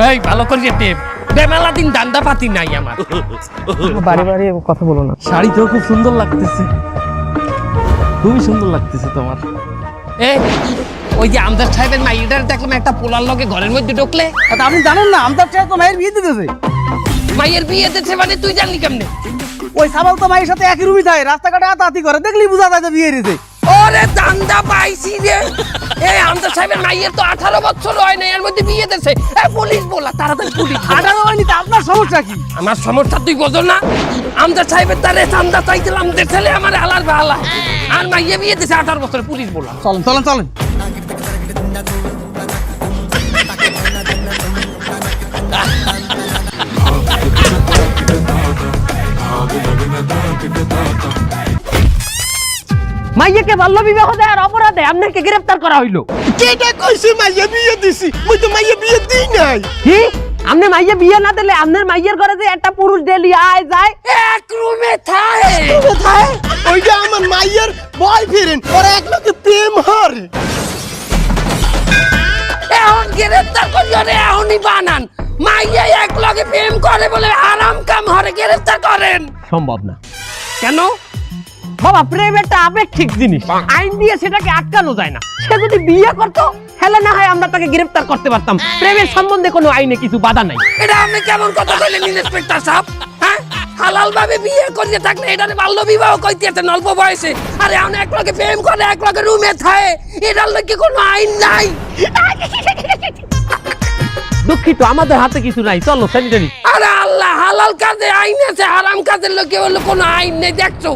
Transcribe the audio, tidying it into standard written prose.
এই ভালো করে টেপ মেলা দিন দান্দা পাতি নাই আমার। বারে বারে কথা বলো না। শাড়িতেও খুব সুন্দর লাগতেছে, খুবই সুন্দর লাগতেছে তোমার। ওই যে আমদার সাহেবের মাইয়েটার দেখলাম একটা পোলার লগে ঘরের মধ্যে ঢুকলে। আপনি জানেন না আমদার সাহেব তো মায়ের বিয়ে দিতেছে। মাইয়ের বিয়ে দিতেছে মানে তুই জানলি কেমনে? ওই সাবাল তো মায়ের সাথে একই রুমই থাকে, রাস্তাঘাটে আতাআতি করে, দেখলি বুঝা যায় যে বিয়ে দিয়েছে। ওরে দান্দা পাইছি রে। এই আমদার সাহেবের মাইয়ের তো 18 বছর হয় না, এর মধ্যে বিয়ে দিতেছে। পুলিশ বলা, তাড়াতাড়ি পুলিশ। 18 হয়নি তো আপনার সমস্যা কি? আমার সমস্যা তুই বোঝো না? আমদার সাহেবের তারে চান্দা চাইছিলাম, ছেলে আমার আলার বালা আর মাইয়ে বিয়ে দিতেছে 18 বছর, পুলিশ বলা। চলেন চলেন চলেন। মাইয়াকে বাল্য বিবাহ দেওয়ার অপরাধে আপনাকে গ্রেফতার করা হইলো। কেটা কইছে মাইয়া বিয়ে দিছি? মুই তো মাইয়া বিয়ে দিই নাই। কি আপনি মাইয়া বিয়ে না দিলে আপনার মাইয়ের ঘরে যে একটা পুরুষ ডেলি আয় যায় এক রুমে থাকে? কোথায়? ওইটা আমার মাইয়ার বয়ফ্রেন্ড, ওরা এক লোকে প্রেম হরে। এখন গ্রেফতার করিও রে, এখনই বানান। মাইয়া এক লগে প্রেম করে বলে আরাম কাম হরে গ্রেফতার করেন? সম্ভব না। কেন বাবা? প্রেম একটা আপেক্ষিক জিনিস, আইন দিয়ে সেটাকে আটকানো যায় না। সে যদি বিয়ে করতো হেলে না হয় আমরা তাকে গ্রেফতার করতে পারতাম। প্রেমের সম্বন্ধে কোনো আইনে কিছু বাধা নাই। এটা আপনি কেমন কথা কইলেন ইন্সপেক্টর সাহেব? হ্যাঁ, হালাল ভাবে বিয়ে করিয়ে থাকলে এটারে বাল্য বিবাহ কইতেছেন অল্প বয়সে। আরে এখন এক লগে প্রেম করে এক লগে রুমে থাকে, এটার লগে কোনো আইন নাই। দুঃখিত, আমাদের হাতে কিছু নাই, চলো সেন্টারি। আরে আল্লাহ, হালাল কাজে আইন আছে, হারাম কাজের লোকে হলো কোনো আইন নেই। দেখছো